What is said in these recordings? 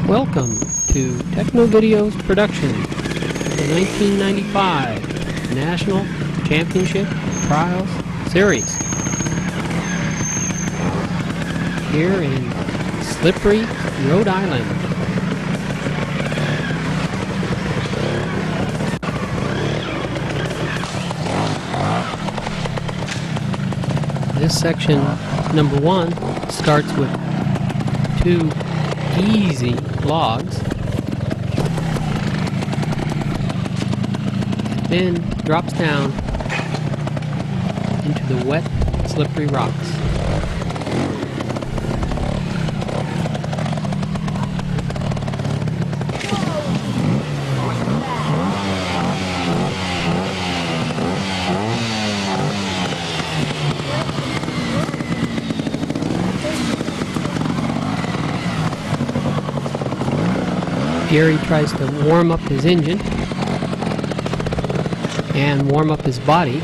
Welcome to Techno Video's production of the 1995 National Championship Trials Series here in Slippery, Rhode Island. This section, number 1, starts with 2 easy logs, then drops down into the wet, slippery rocks. Gary tries to warm up his engine and warm up his body.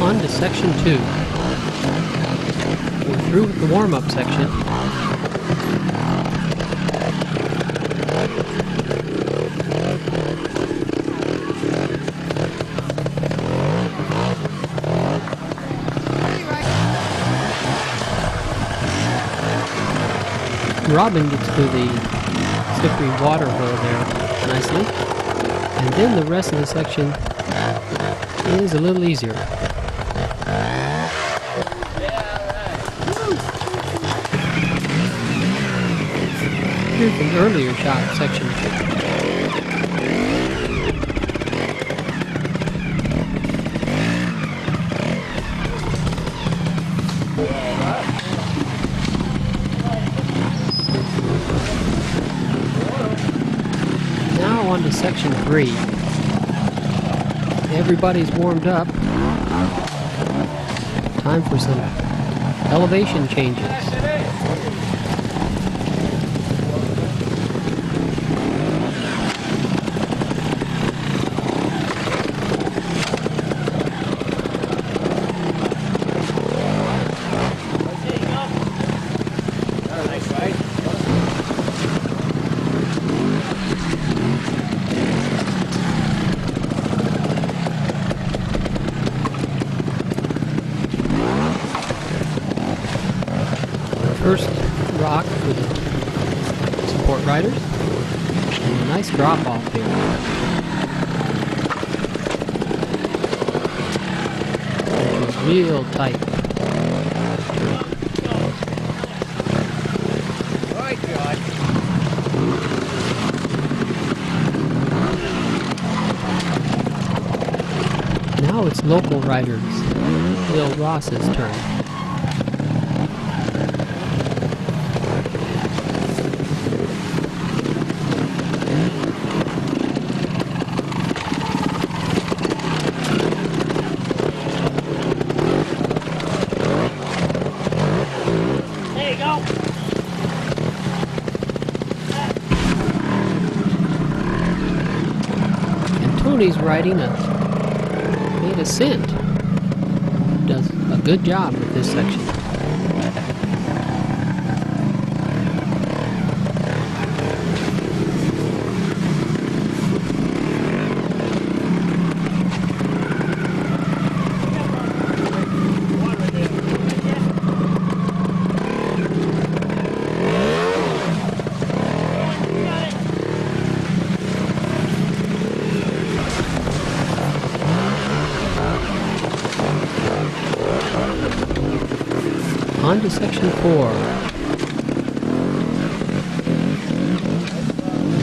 On to section 2. We're through with the warm-up section. Robin gets through the slippery water hole there nicely, and then the rest of the section is a little easier. Here's an earlier shot of section 2. On to section 3. Everybody's warmed up. Time for some elevation changes. First rock for the support riders, and a nice drop off here. It was real tight. Now it's local riders, Bill Ross's turn. Tony's riding a Ascent. Does a good job with this section. On to section 4.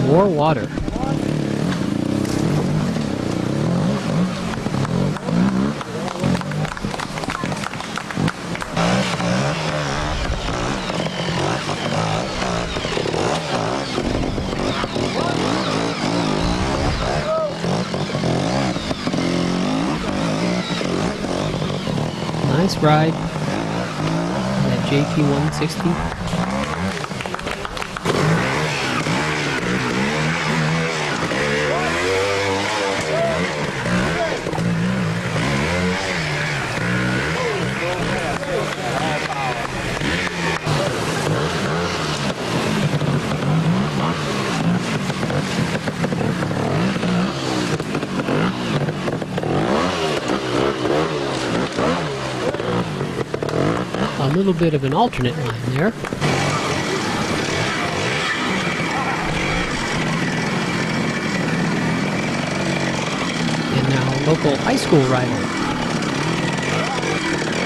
More water. Nice ride. JT 160. A little bit of an alternate line there. And now a local high school rider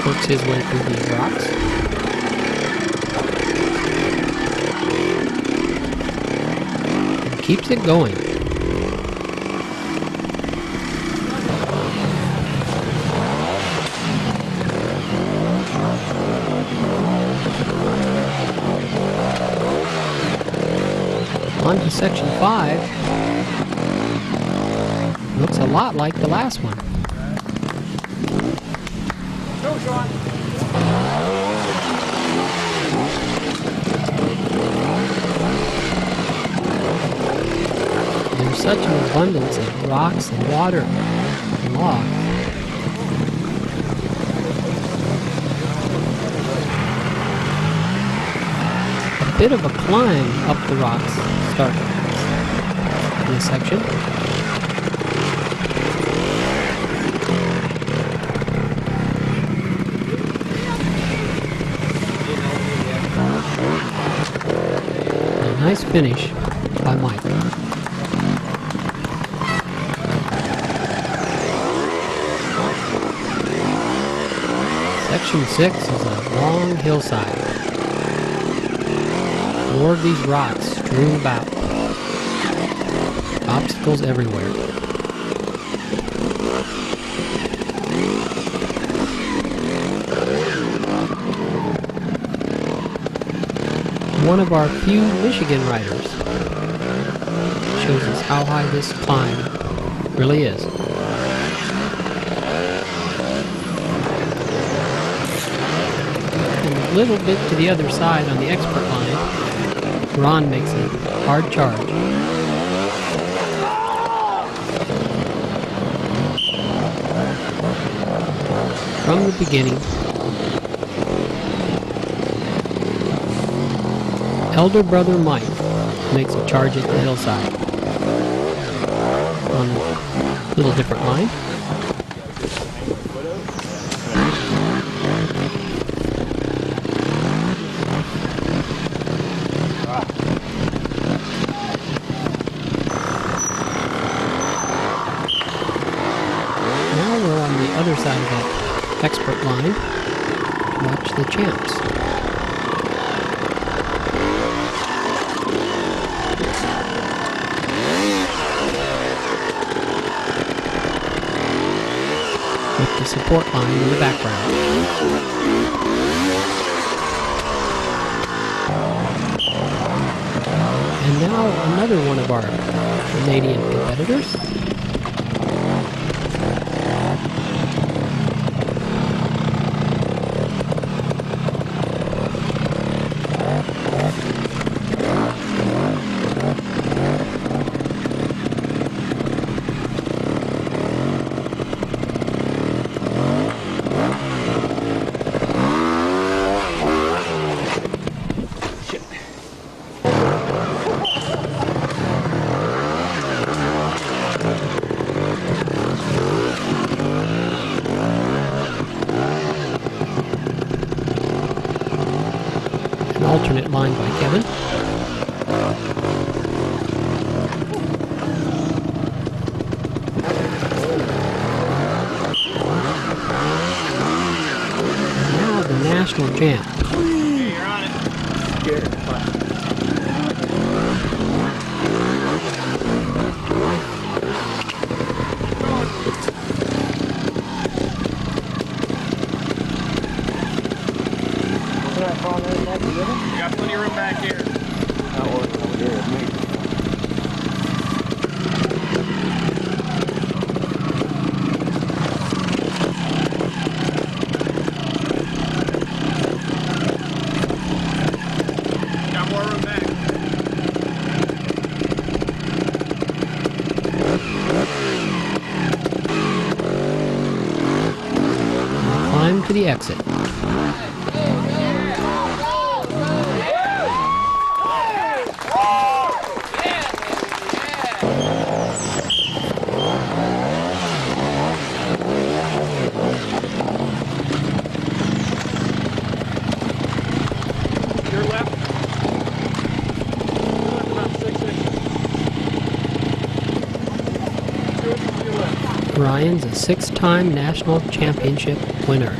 works his way through these rocks. And keeps it going. On to section 5. Looks a lot like the last one. Go, Sean. There's such an abundance of rocks and water and logs. A bit of a climb up the rocks starts in this section. A nice finish by Mike. Section 6 is a long hillside. More of these rocks strewn about. Obstacles everywhere. One of our few Michigan riders shows us how high this climb really is. And a little bit to the other side on the expert line, Ron makes a hard charge. From the beginning, elder brother Mike makes a charge at the hillside on a little different line. Now we're on the other side of that expert line to watch the champs. With the support line in the background. And now another one of our Canadian competitors. Alternate line by Kevin. And now the national champ. Hey, you're on it. You got plenty of room back here. Got more room back. Climb to the exit. Ryan's a 6-time national championship winner.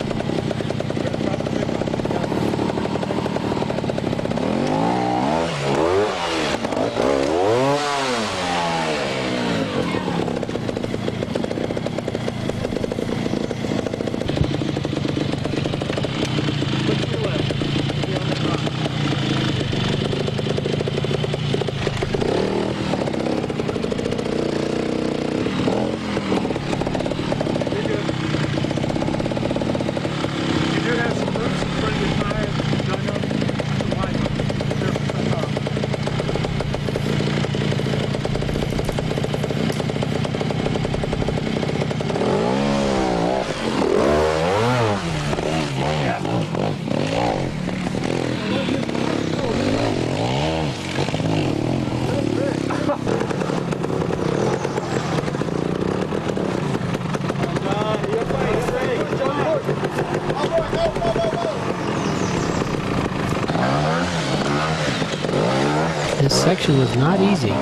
This section was not easy.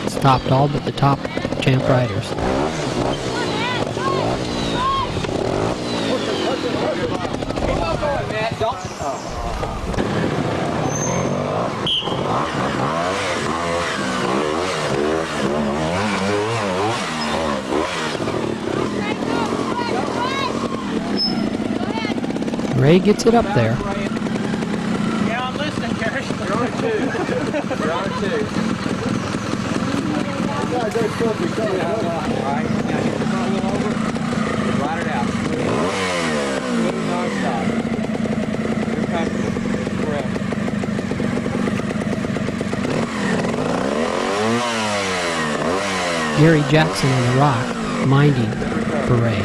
Stopped all but the top champ riders. Ray gets it up there. Yeah, I'm listening, Cash. You're on two. You're on two. All right, now hit the front wheel over. Ride it out. Move non-stop. You're comfortable. Correct. Gary Jackson on the rock, minding for Ray.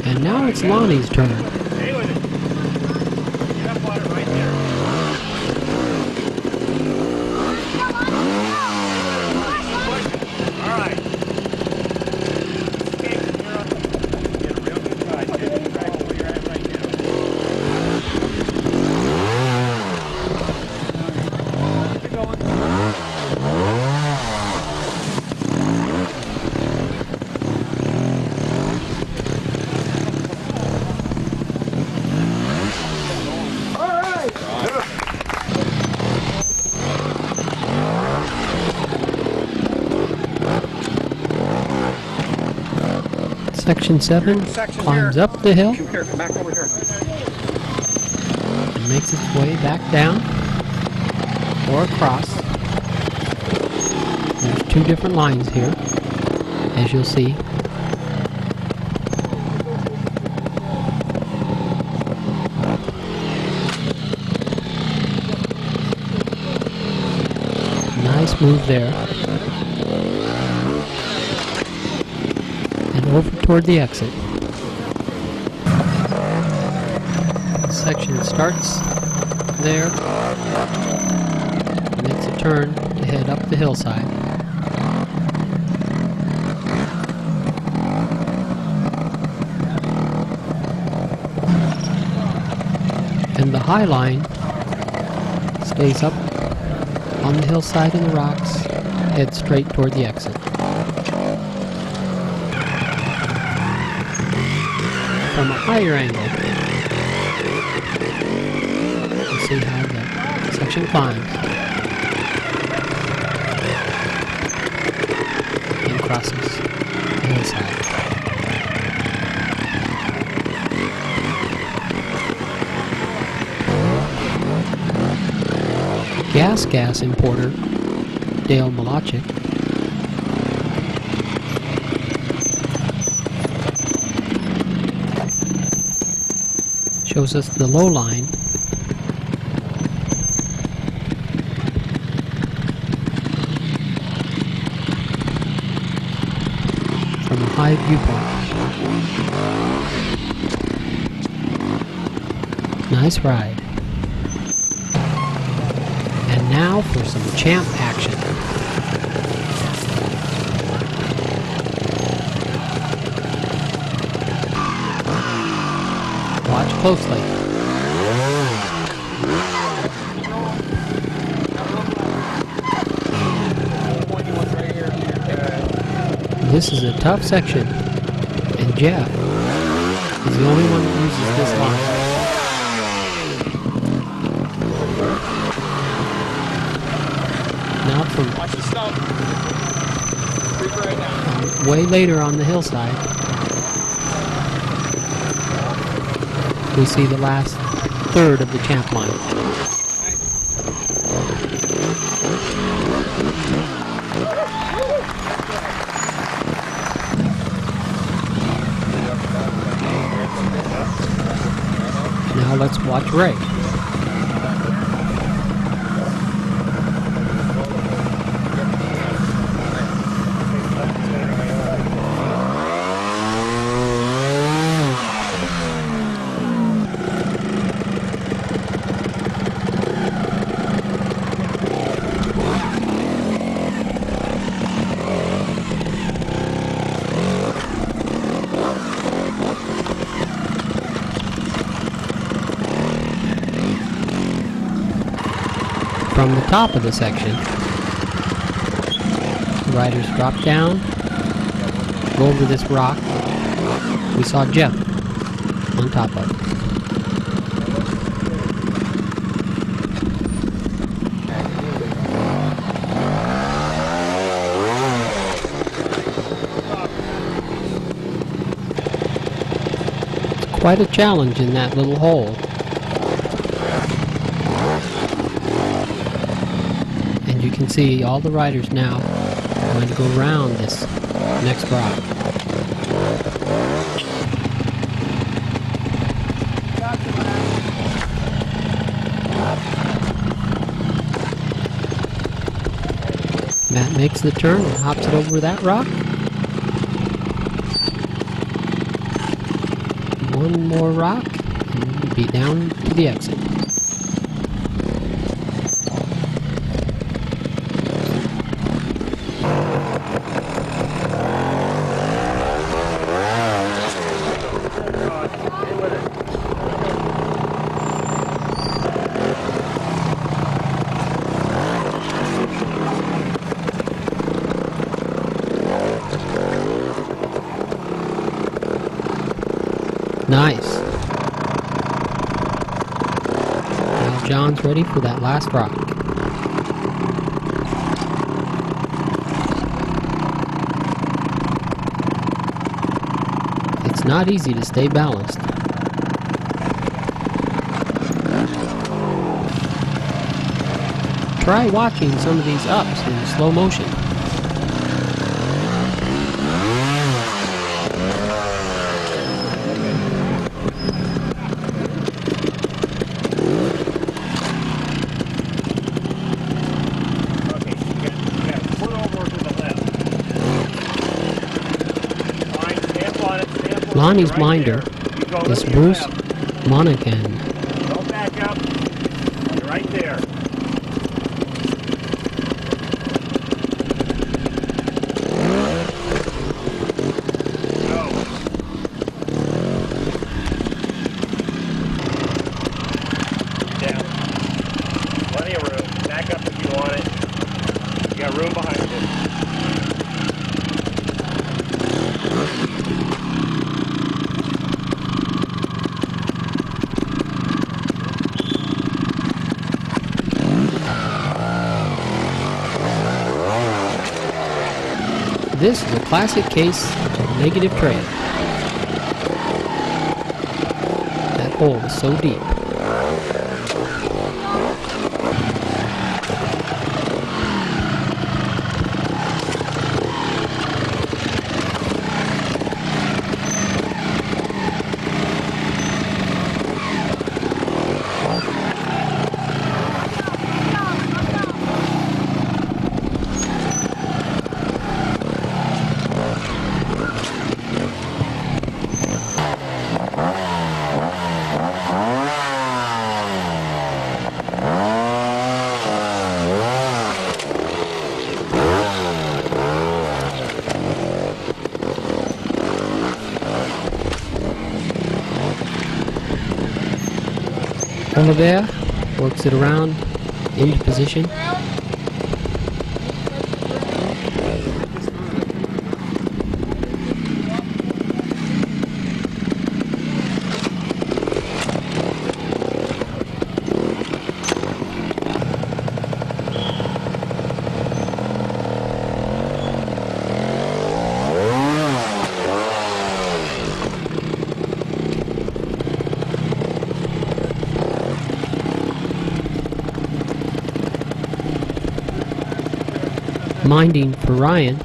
And now it's Lonnie's turn. Stay with it. Get up on it right there. All right. Okay, you're up. Get a real good ride. Get it right where you're at right now. Keep it going. Section 7 climbs up the hill Come here, come back over here. and makes its way back down or across. There's two different lines here, as you'll see. Nice move there. And over toward the exit. Section starts there, makes a turn to head up the hillside. And the high line stays up on the hillside in the rocks, head straight toward the exit. From a higher angle, you see how the section climbs and crosses the hillside. Gas importer Dale Malachik shows us the low line from a high viewpoint. Nice ride. And Now for some champ action. Watch closely. This is a tough section, and Jeff is the only one that uses this line. Now from way later on the hillside, we see the last third of the champ line. Now let's watch Ray. From the top of the section, the riders drop down, go over this rock we saw Jeff on top of. It's quite a challenge in that little hole. You can see all the riders now are going to go around this next rock. Matt makes the turn and hops it over that rock. One more rock and we'll be down to the exit. Nice. Now John's ready for that last rock. It's not easy to stay balanced. Try watching some of these ups in slow motion. Lonnie's minder is Bruce Monaghan. Don't back up. You're right there. Go. Down. Plenty of room. Back up if you want it. You got room behind you. This is a classic case of negative trail. That hole is so deep. Oliver works it around into position. Minding for Ryan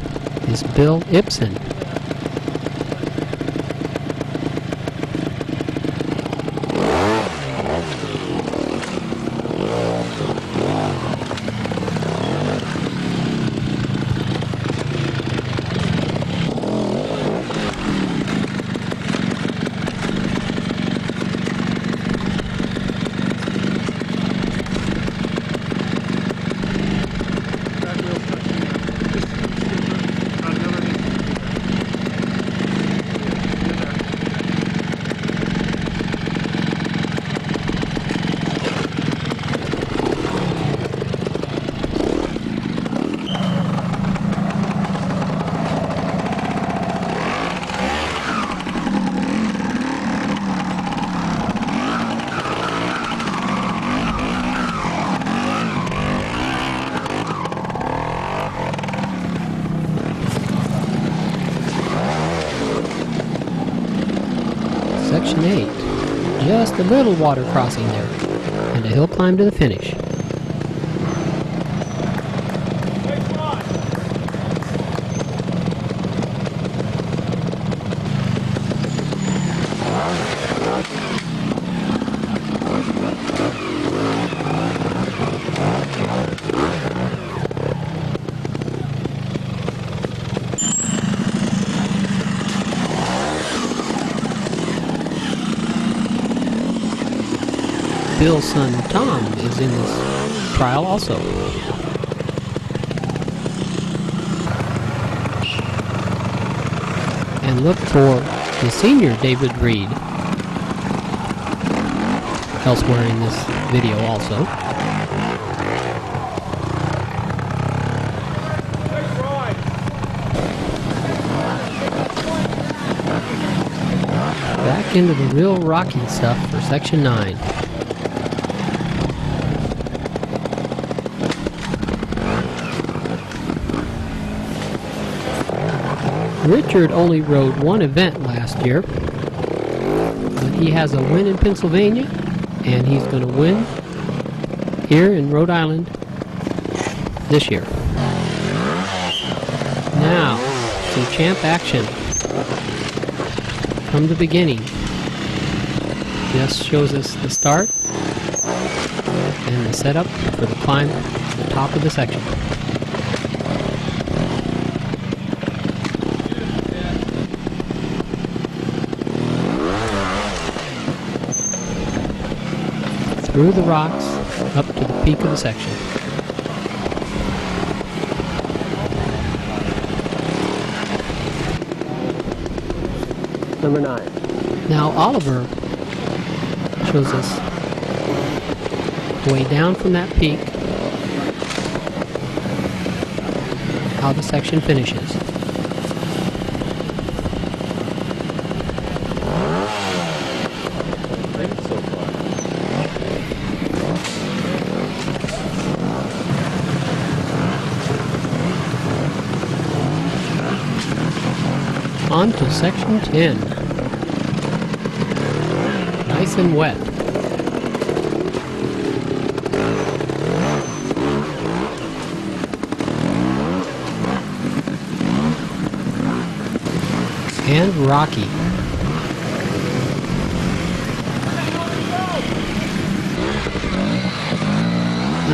is Bill Ibsen. Section 8. Just a little water crossing there, and a hill climb to the finish. Bill's son Tom is in this trial also. And look for the senior David Reed elsewhere in this video also. Back into the real rocky stuff for section 9. Richard only rode one event last year, but he has a win in Pennsylvania, and he's going to win here in Rhode Island this year. Now, some champ action from the beginning. Just shows us the start and the setup for the climb to the top of the section. Through the rocks, up to the peak of the section. Number 9. Now Oliver shows us way down from that peak how the section finishes. On to section 10. Nice and wet. And rocky.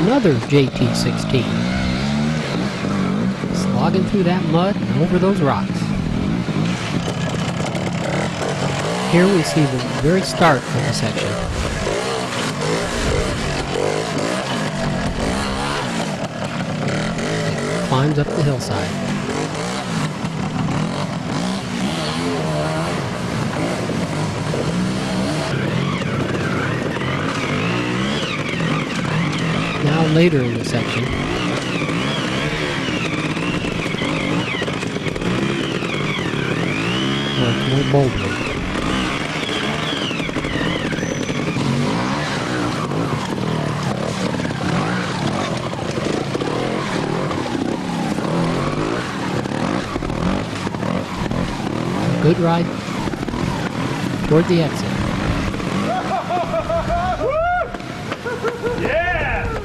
Another JT16. Slogging through that mud and over those rocks. Here we see the very start of the section. It climbs up the hillside. later in the section. Work more boldly. Good ride toward the exit. Yeah!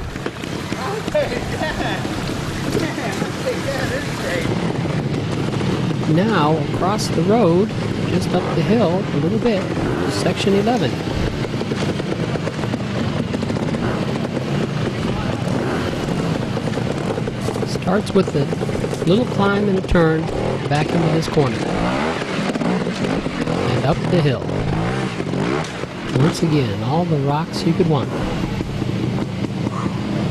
Now, across the road, just up the hill a little bit, is section 11. Starts with a little climb and a turn back into this corner. And up the hill. Once again, all the rocks you could want.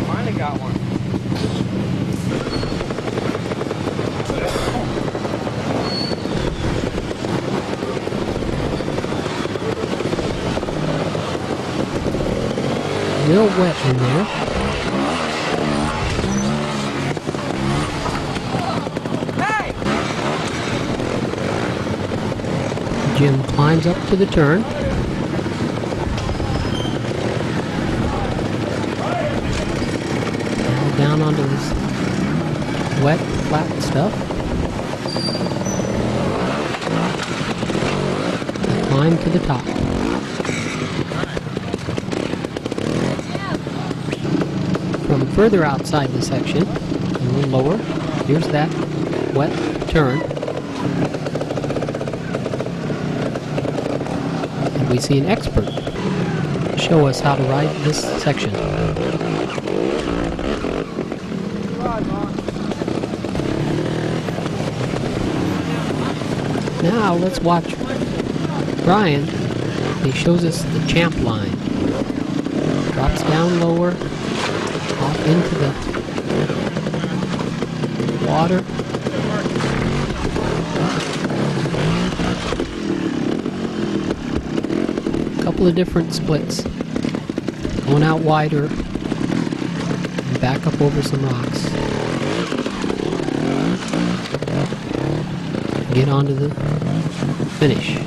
Finally got one. Real wet in there. Hey! Jim climbs up to the turn. Now down onto this wet, flat stuff. And climb to the top. From further outside the section, a little lower, here's that wet turn. And we see an expert show us how to ride this section. Now let's watch Brian. He shows us the champ line. Drops down lower, off into the water. A couple of different splits. Going out wider and back up over some rocks. Get onto the finish.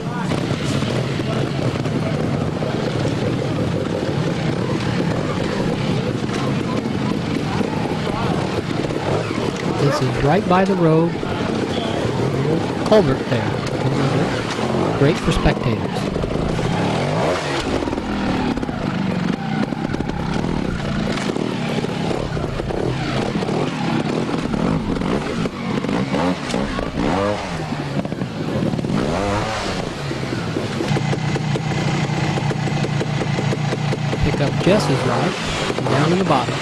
This is right by the road. A little culvert there. Great for spectators. Pick up Jess's ride down in the bottom.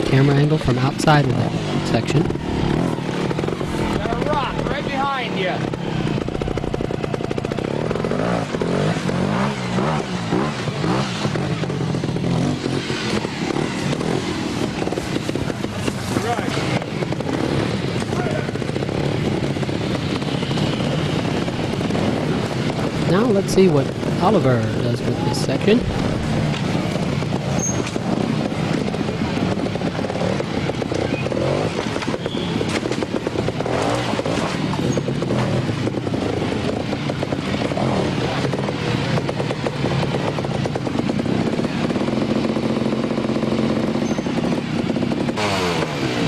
Camera angle from outside of that section. Got a rock right behind you. Now let's see what Oliver does with this section.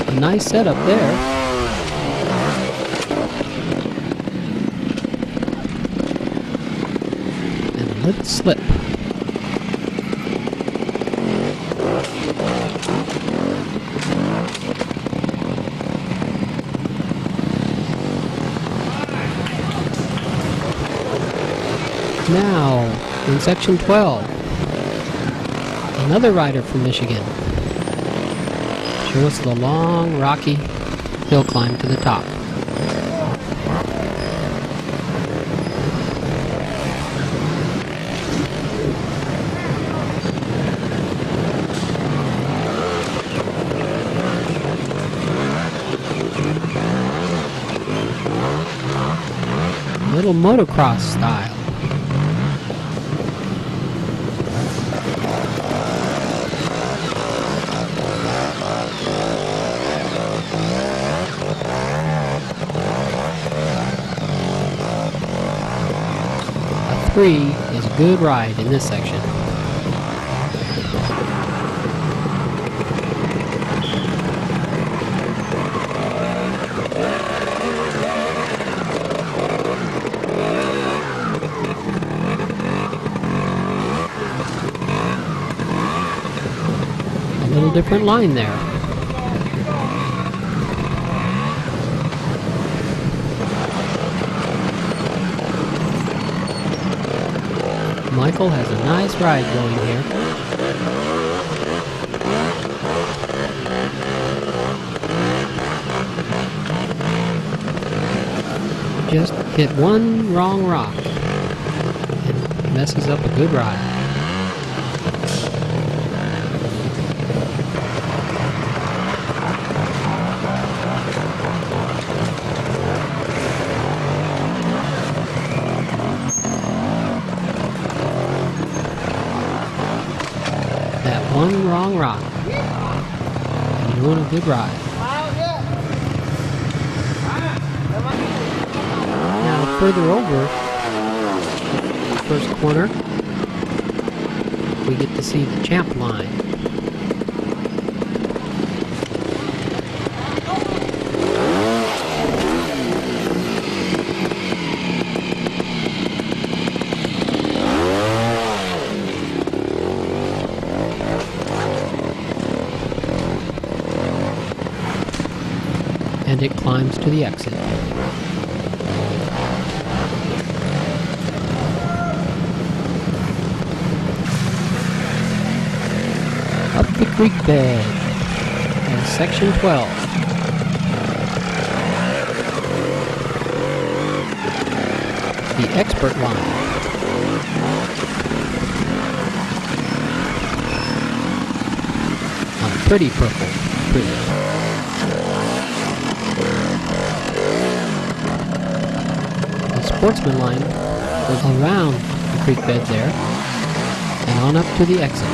A nice setup there. And a little slip. Now, in section 12, another rider from Michigan. Show us the long, rocky hill climb to the top. little motocross style. A 3 is a good ride in this section. A little different line there. Michael has a nice ride going here. Just hit one wrong rock and messes up a good ride. One wrong rock. And you're doing a good ride. Now further over the first corner, we get to see the champ line. And it climbs to the exit. Up the creek bed and section 12. The expert line. On pretty purple. Pretty. Sportsman line goes around the creek bed there and on up to the exit.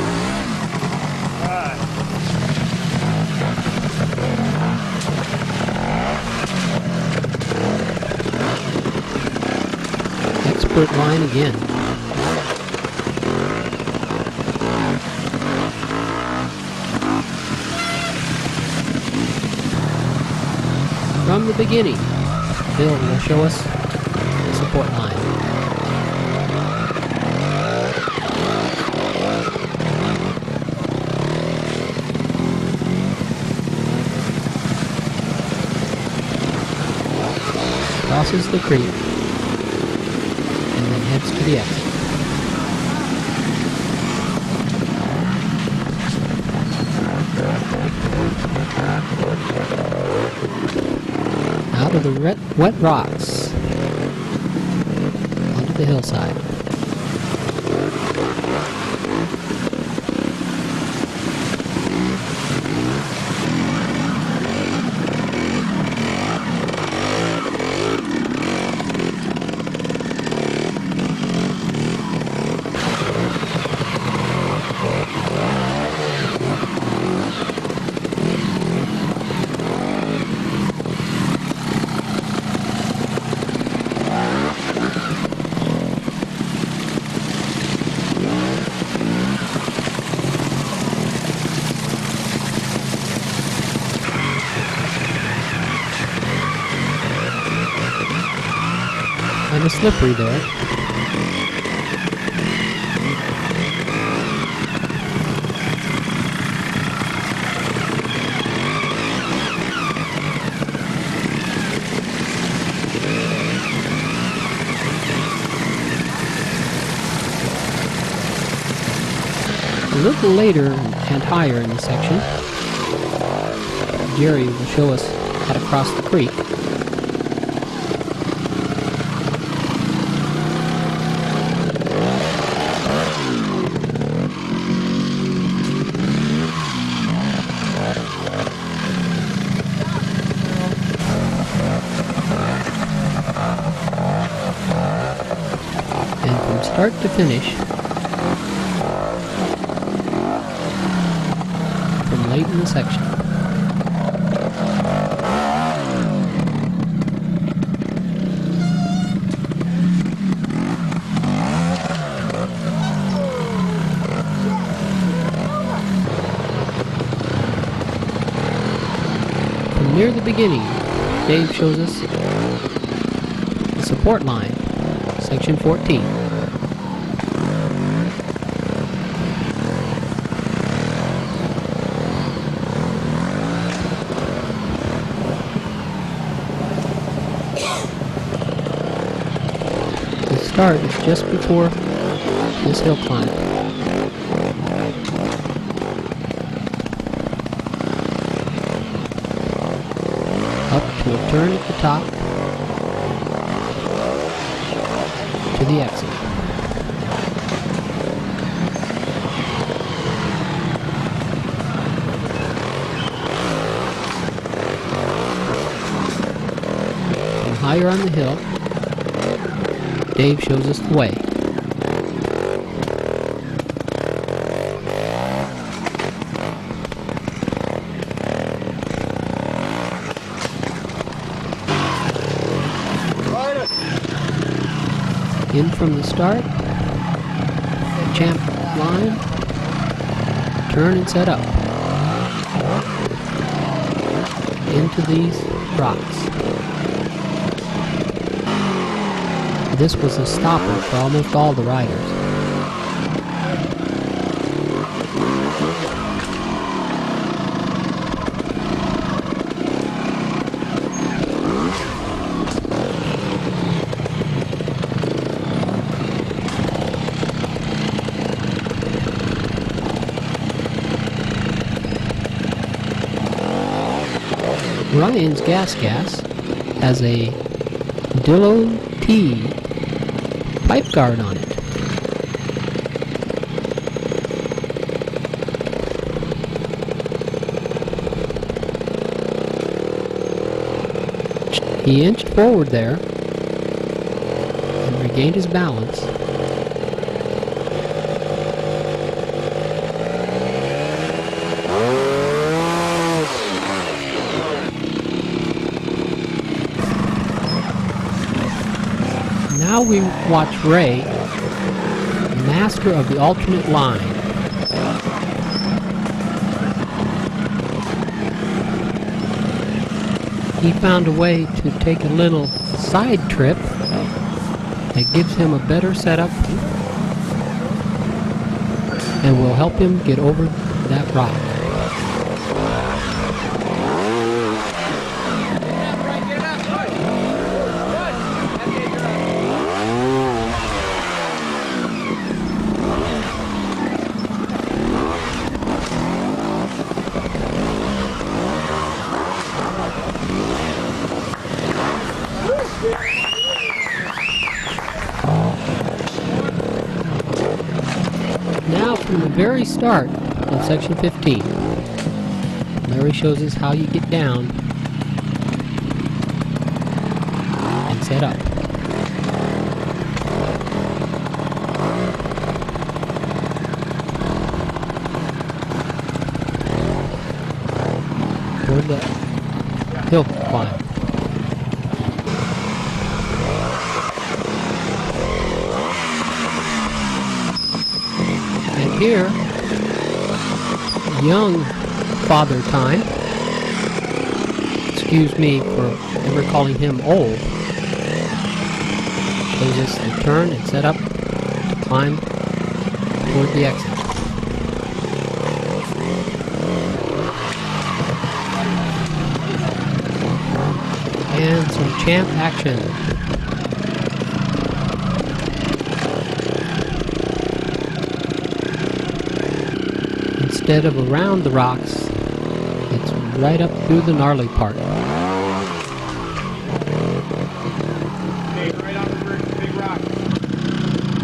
Expert line again. From the beginning, Bill will show us support line. Crosses the creek and then heads to the exit. Out of the wet rocks onto the hillside. Kind of slippery there. A little later and higher in the section, Jerry will show us how to cross the creek. start to finish from late in the section. From near the beginning, Dave shows us the support line, section 14. The start is just before this hill climb. Up to a turn at the top to the exit. And higher on the hill, Dave shows us the way. In from the start, champ line, turn and set up. Into these rocks. This was a stopper for almost all the riders. Ryan's Gas has a Dillo T pipe guard on it. He inched forward there and regained his balance. Now we watch Ray, master of the alternate line. He found a way to take a little side trip that gives him a better setup and will help him get over that rock. Now from the very start of section 15, Larry shows us how you get down and set up. Toward the hill climb. Here, young Father Time, excuse me for ever calling him old, shows us the turn and set up to climb toward the exit. And some champ action. Instead of around the rocks, it's right up through the gnarly part. Right on the big rock.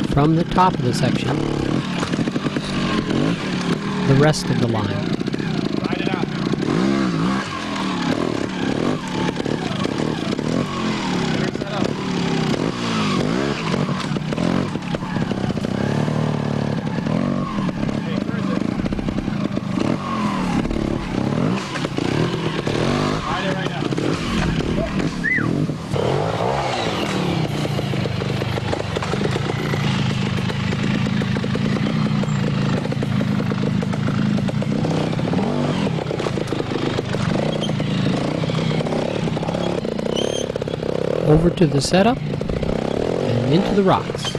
From the top of the section, the rest of the line. Ride it out. Better set up. over to the setup and into the rocks.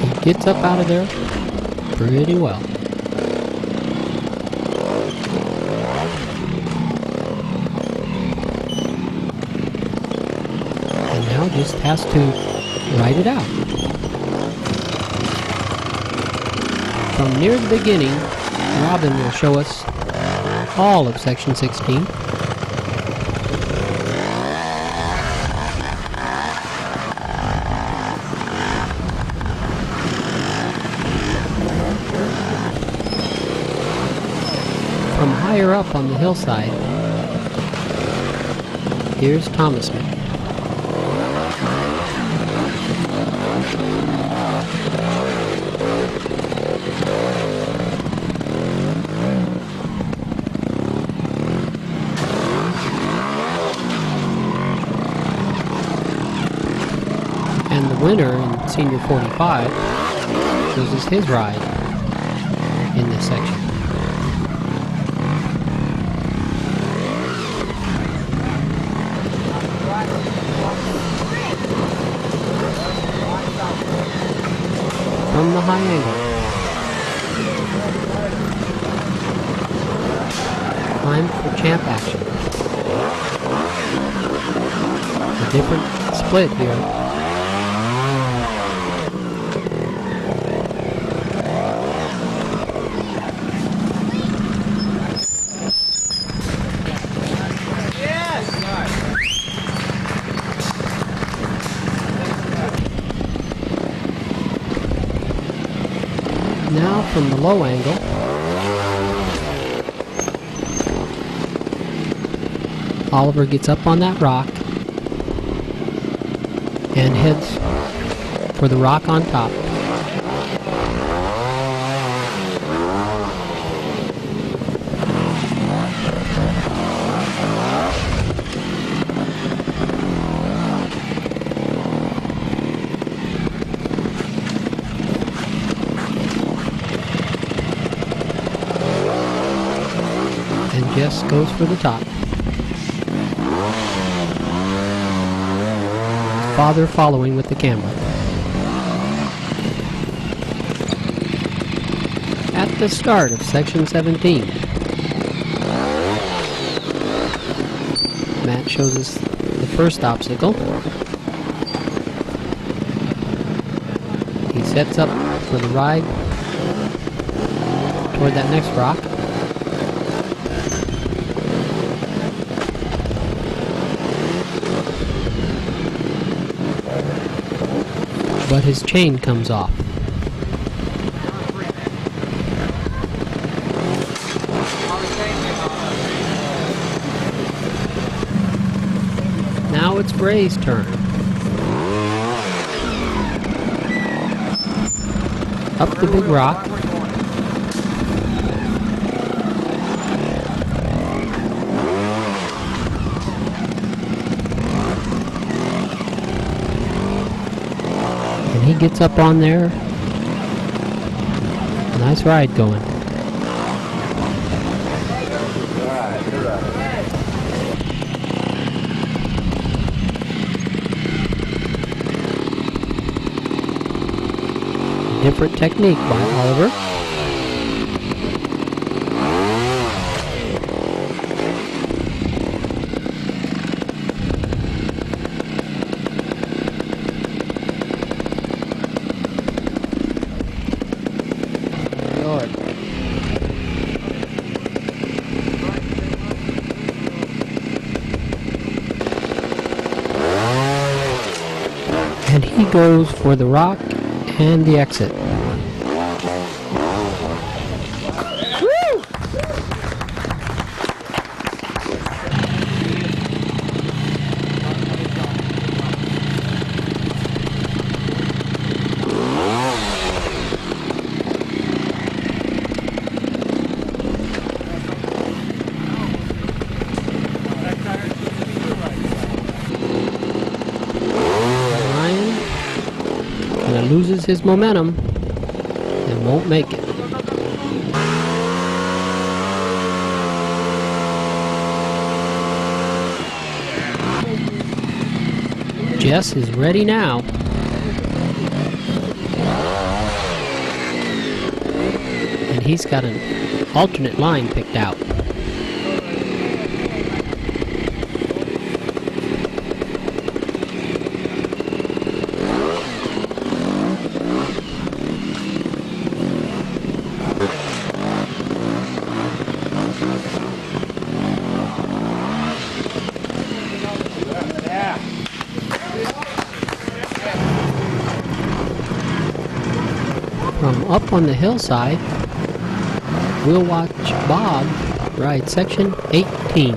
He gets up out of there pretty well. Now just has to ride it out. From near the beginning, Robin will show us all of Section 16. From higher up on the hillside, here's Thomasman. And the winner in Senior 45 this is his ride in this section. From the high angle. Time for champ action. A different split here. Now from the low angle, Oliver gets up on that rock and heads for the rock on top. Jess goes for the top. Father following with the camera. At the start of Section 17, Matt shows us the first obstacle. He sets up for the ride toward that next rock. But his chain comes off. Now it's Bray's turn. Up the big rock. He gets up on there. Nice ride going. Different technique by Oliver. And he goes for the rock and the exit. Woo! kind of loses his momentum and won't make it. Jess is ready now. And he's got an alternate line picked out. From up on the hillside, we'll watch Bob ride section 18.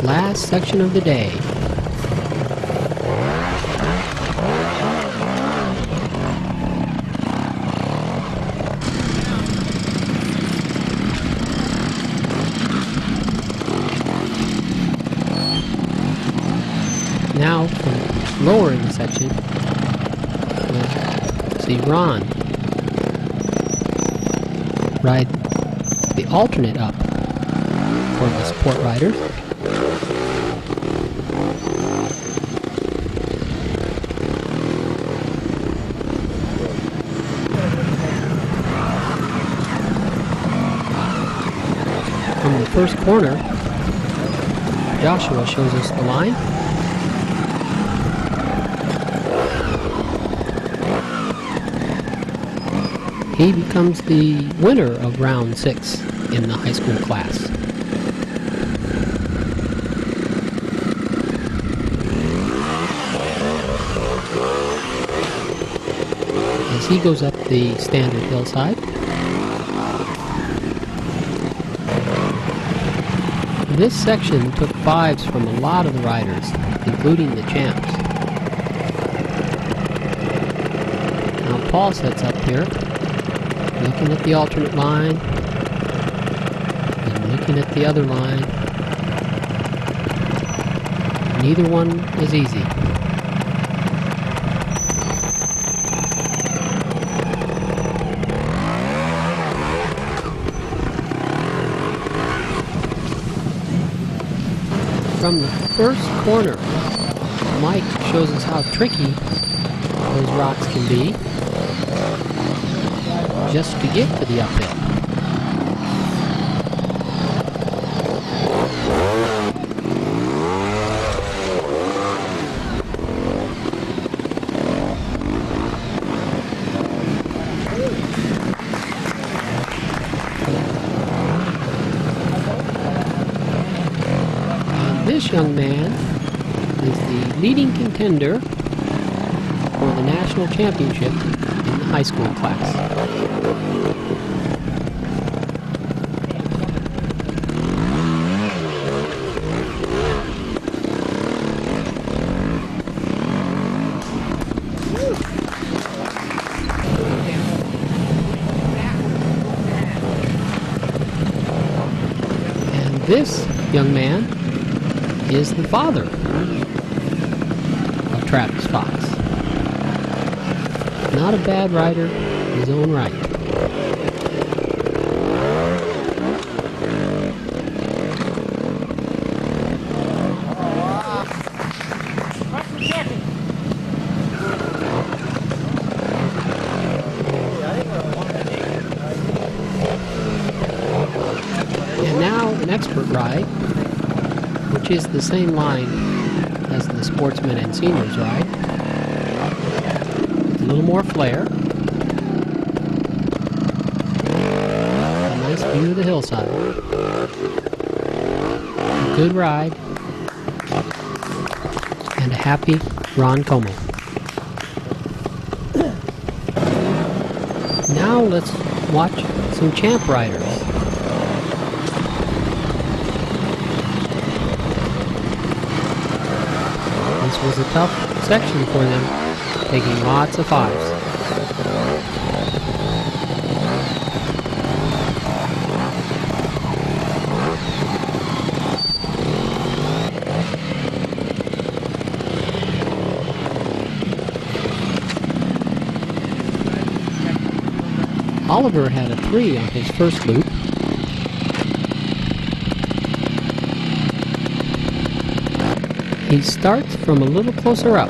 Last section of the day. Now, from lower in the section, we'll see Ron ride the alternate up for the support riders. From the first corner, Joshua shows us the line. He becomes the winner of round 6 in the high school class. As he goes up the standard hillside, this section took 5s from a lot of the riders, including the champs. Now Paul sets up here, looking at the alternate line, and looking at the other line. Neither one is easy. From the first corner, Mike shows us how tricky those rocks can be just to get to the uphill. And this young man is the leading contender for the national championship in the high school class. And this young man is the father of Travis Fox. Not a bad rider in his own right. And now an expert ride, which is the same line as the sportsmen and seniors ride. A little more flair. A nice view of the hillside. A good ride. And a happy Ron Commo. Now let's watch some champ riders. This was a tough section for them, taking lots of 5s. Oliver had a 3 on his first loop. He starts from a little closer up.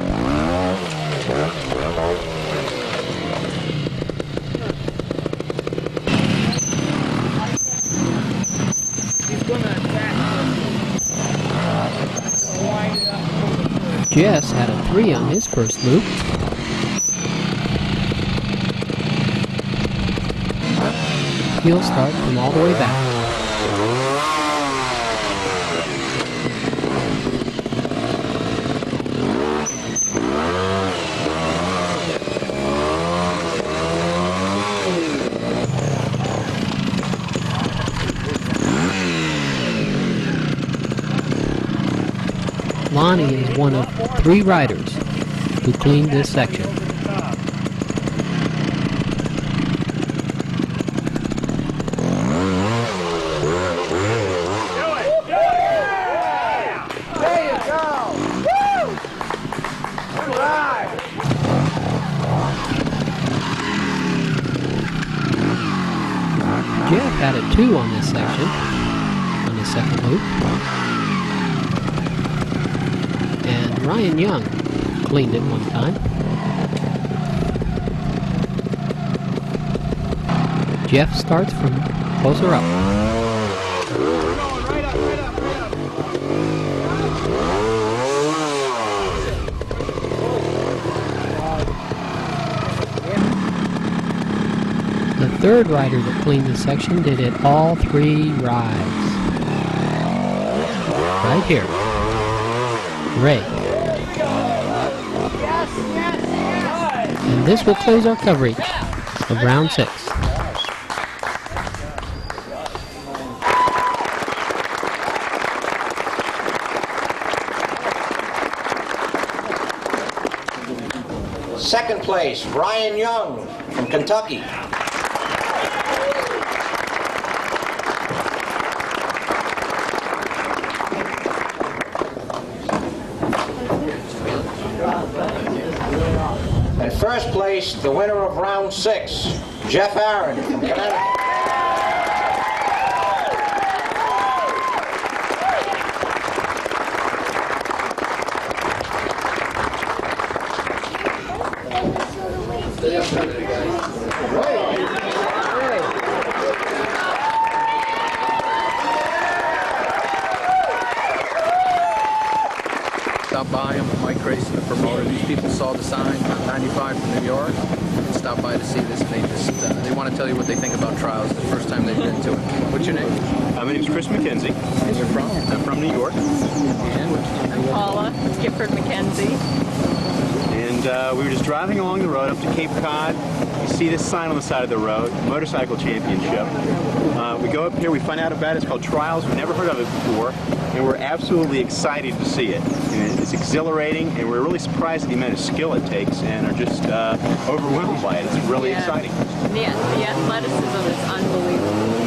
Jess had a 3 on his first loop. He'll start from all the way back. Lonnie is one of 3 riders who cleaned this section. Jeff had a 2 on this section, on his second loop. And Ryan Young cleaned it one time. Jeff starts from closer up. The third rider that cleaned this section did it all 3 rides. Right here. Ray. And this will close our coverage of round 6. Second place, Ryan Young from Kentucky. And first place, the winner of round 6, Jeff Aaron from Connecticut. Stop by. I'm Mike Grayson, the promoter. These people saw the sign on 95 from New York and stopped by to see this. They want to tell you what they think about trials the first time they've been to it. What's your name? My name is Chris McKenzie. And you're from? I'm from New York. And Paula, Gifford McKenzie. And we were just driving along the road up to Cape Cod. You see this sign on the side of the road, Motorcycle Championship. We go up here, we find out about it. It's called Trials. We've never heard of it before. And we're absolutely excited to see it. And it's exhilarating, and we're really surprised at the amount of skill it takes and are just overwhelmed by it. It's really exciting. The athleticism is unbelievable.